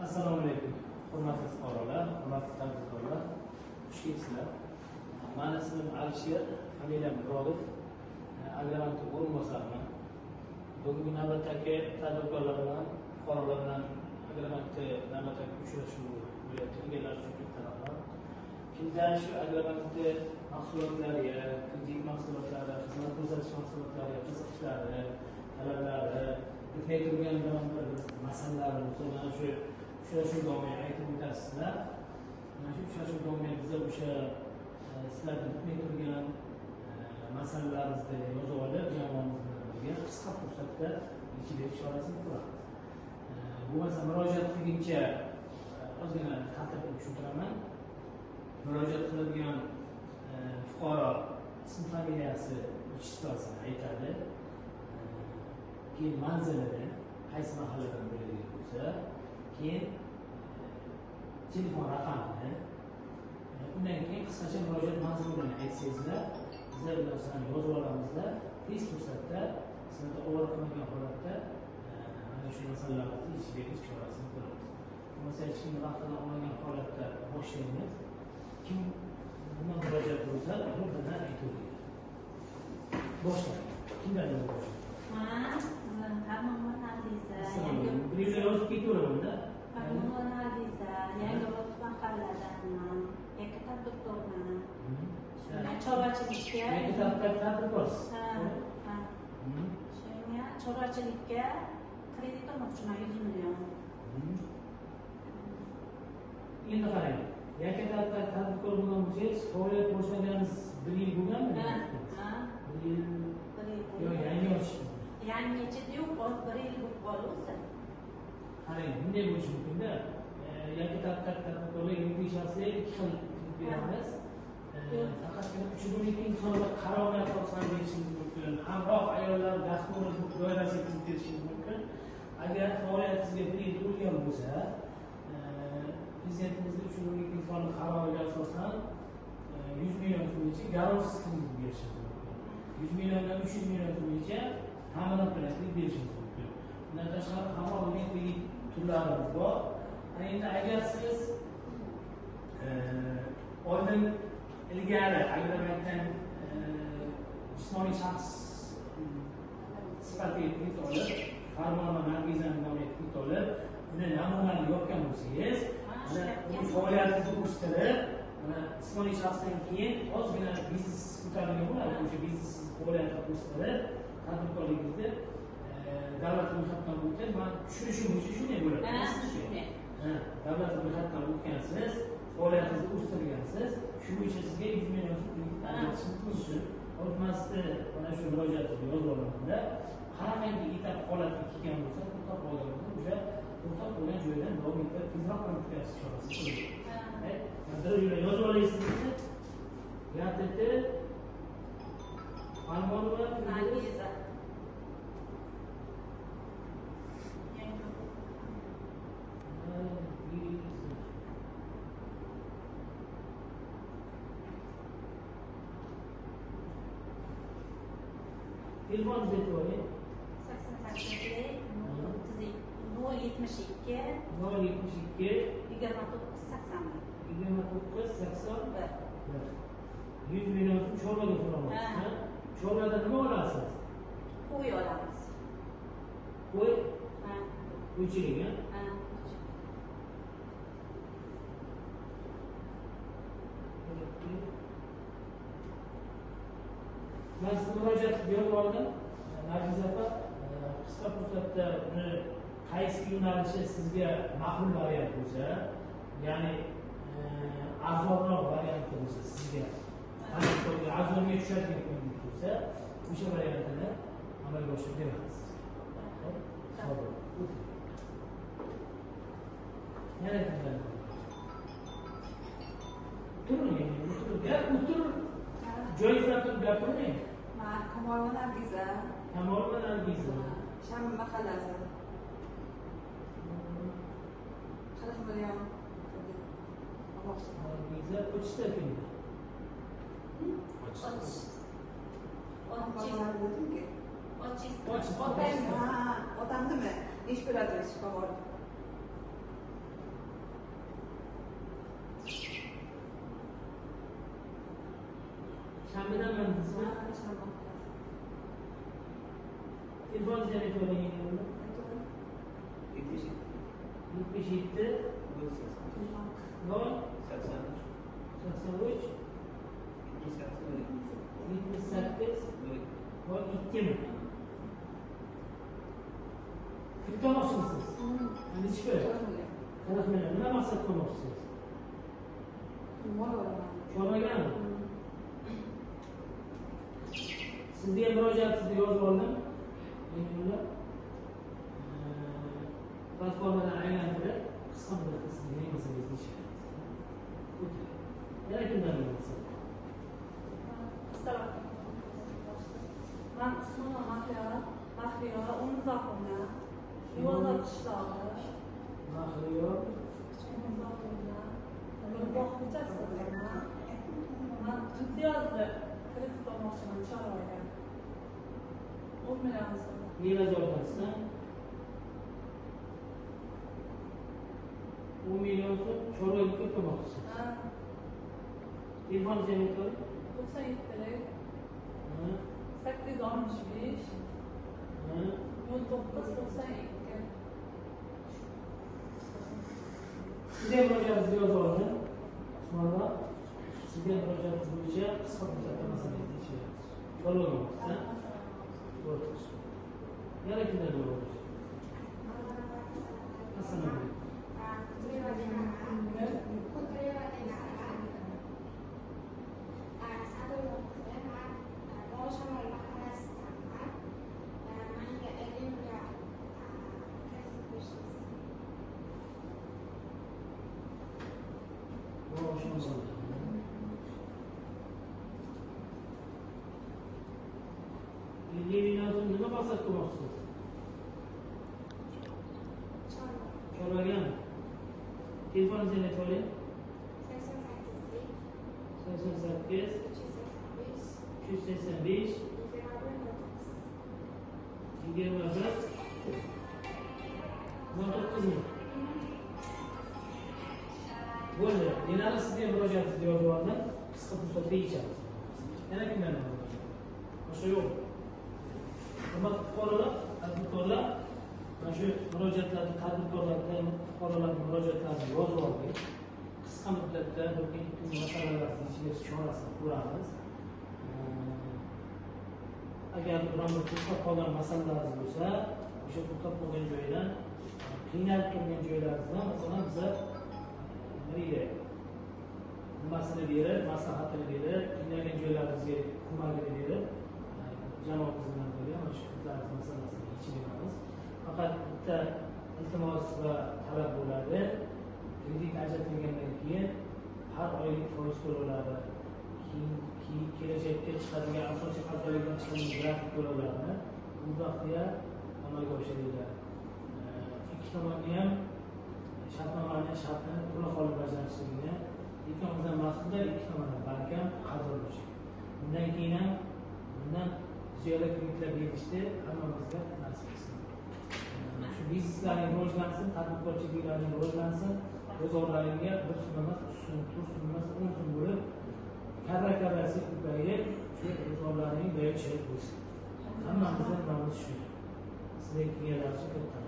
Assalomu alaykum. Hurmatli fuqarolar, hurmatli tadbirkorlar, xush kelibsizlar. Meni ismim Alisher, familiyam Murodov, agronot o'rinbosariman. Bugungi navbatdagi tadbirkorlar bilan, fuqarolar bilan agronotda navbatdagi uchrashuv bo'lyapti. Egalari uchun katta rahmat. Kimdan shu agronotda mahsulotlariga, kredit mahsulotlari, xizmat ko'rsatish mahsulotlari, qiziqishlari, talablari, o'tmay turgan biron bir masalalar bo'lsa, mana shu uchrashuv davomida aytib o'tasizlar. Mana shu uchrashuv davomida biz o'sha sizlarga o'tmay turgan masalalarimizni yozib olib, jamoamiz bilan birga qisqa fursatda yechib berish chorasini ko'ramiz. Bu masala murojaat qilguncha ozgina tartibni tushuntiraman. Murojaat qiladigan fuqaro ism familiyasi, uchistasini aytadi. Keyin manzilini, qaysi mahalladan bo'ladigan bo'lsa, keyin telefon raqamini, undan keyin qisqacha murojaat mazmunini aytsangizlar, bizlar bu narsani yozib olamizda, tez fursatda sizlarga ovora qilmagan holatda mana shu masalalarni yechib berish chorasini ko'ramiz. Bo'lmasa hech kimni vaqtini olmagan holatda boshlaymiz. Kim bundan murojaat bo'lsa, bundan aytaveradi. Boshlaymiz. Kimdan boshlaymiz? Harmon Nadiza. Birga yozib ketaveramanda. Harmon Nadiza. Yangiobod mahalladanman. Yakka tadbirkorman. Chorvachilikka. Yakka tadbirkorsiz. Ha. Shunga chorvachilikka kredit olmoqchiman 100 million. Endi qarang. Yakka tadbirkor bo'lgan bo'lsangiz, faoliyat boshlaganingiz 1 yil bo'lganmi? Ha. 1 yil. Yo'q, yangi ochdingiz. Yangichida yo'q, 1 yil bo'lib qoldi. Qarang, bunday bo'lishi mumkin-da. Yakka tadbirkorlar yuridik shaxslar 2 xil beramiz. Faqatgina 312 insonlar qarovga asosan berishingiz mumkin. Hamroh ayollar dasturni doirasiga kirib berishingiz mumkin. Agar faoliyatingizga 1 yil to'lgan bo'lsa, prezidentimizning 312 insonlar qaroviga asosan 100 million so'mgacha garovsiz kredit berishingiz mumkin. 100 milliondan 300 million so'mgacha ta'minot bilan kredit berishingiz mumkin. Bundan tashqari hamroh bo'lgan kredit turlarimiz bor. Endi agar siz oldin ilgari agrobankdan jismoniy shaxs sifatida kredit olib, Farmon Nargizani nomiga kredit olib, uni namunali yopgan bo'lsangiz, uni faoliyatingizni o'stirib, mana jismoniy shaxsdan keyin ozgina biznes ko'tarilgan bo'ladi. O'sha biznes faoliyatini o'stirib, tadbirkorligingizni davlat ro'yxatidan o'tib, men tushunishim bo'yicha shunday bo'ladi. Davlat ro'yxatidan o'tgansiz, faoliyatingizni o'stirgansiz, shu bo'yicha sizga 100 million so'm ajratishingiz mumkin. O'tmasda mana shu murojaatni yozib olamanda, qanaqangi etap holatga kelgan bo'lsa, to'xtab qolganida o'sha to'xtab qolgan joydan davom etib tezroq o'tkazish chorasi ko'riladi. Bir yo'la yozib olasizmi? Yatiti Farmon va Nargiza. Telefon zeytoni 88 072 29 81 100 million so'm chorvaga so'ramoqchisiz. Chorvada nima olasiz? Qo'y olamiz. Qo'y? Qo'ychilik, ha? Men sizni murojaatni berib oldim. Nargiza opa, qisqa fursatda uni qaysi yo'nalishi sizga ma'qul variant bo'lsa, ya'ni arzonroq variant bo'lsa, sizga arzonga tushadigan kredit bo'lsa, o'sha variantini amalga oshirib beramiz. Savol. Yana kimdan? Turing, o'tir. Joyingizdan turib gapiring. Kamolova Nargiza. Kamolova Nargiza. Sham mahallasi. 40 million. Nargiza pochta kimda? Otamnimi? Ish ko'radi, ish qilib. Hamida Mandismi? Telefon zaryadka bo'lingan. 77 0 83 78 va 2mi? Kiritomoqchimisiz? Nechi pul? 40 million. Nima maqsad qilmoqchisiz? Ko'rmaganmi? Sizga ham murojaatingizni yozib oldim. Endi platformadan aylantirib, qisqa muddatda sizga nima masalangizni ishlaymiz. Yana kimdan bilasiz? Ben Osmanlı Mahriyo, Umuzakuna, Yuvaza Kışlağı, Mahriyo, Umuzakuna, Bakıca Sırrına, ben Tütyazlı Kritik Olmakçı'nın Çağrı'ya, 10 milyon sonra. Nima javob 10 million so'm chorvaga kiritomoqchisiz. Telefon zaryadka 97 865 1992. Sizga murojaatingizni yozib oldim. Usmonova, sizga murojaatingiz bo'yicha qisqa muddatda masalangizni ishlaymiz. Chorvaga bo'lsa, bo'ldi. Yana kimdan bo'ladi? Assalomu alaykum. Nima maqsad qilmoqchisiz? Chorvagan. Telefoningizni aytib oling. 88 385 21 19mi? Bo'ldi. Yana sizga murojaatingizni yozib oldim. Qisqa fursatda yechamiz. Yana kimdan bo'ladi? Boshqa yo'q. Hurmatli fuqarolar, tadbirkorlar, mana shu murojaatlarni tadbirkorlardan fuqarolarning murojaatlarini yozib oldik. Qisqa muddatda bir kun masalalarni yechish chorasini ko'ramiz. Agar biron bir to'xtab qolgan masalalarimiz bo'lsa, o'sha to'xtab qolgan joydan qiynalib turgan joylarimizda masalan biza nimasini berib, maslahatini berib, qiynalgan joylarimizga ko'magini berib, jamoamiz bilan birga mana shu hududlarimiz masalasini yechib beramiz. Faqat bitta iltimos va talab bo'ladi. Kredit ajratilgandan keyin har oylik foiz to'lovlari, keyin kelajakda chiqadigan asosiy qarzdorlikdan chiqadigan grafik to'lovlarini bu vaqtda amalga oshiringlar. Ikki tomonni ham shartnomani shartini to'liq olib bajarishligini ikkamizdan mas'ullar, ikki tomondan balkim qaror bo'lishi. Bundan keyin ham bundan ziyoda kreditlar berishni hammamizga nasib etsin. Shu bizneslaring rivojlansin, tadbirkorchiliklarning rivojlansin, bozorlaringga bir so'm emas, 3 so'm, 4 so'm emas, 10 so'm bo'lib, karra-karrasi ko'payib, shu bozorlaring boya chiqib bo'lsin. Hammamizning nimamiz shu. Sizlarga kelganlar uchun katta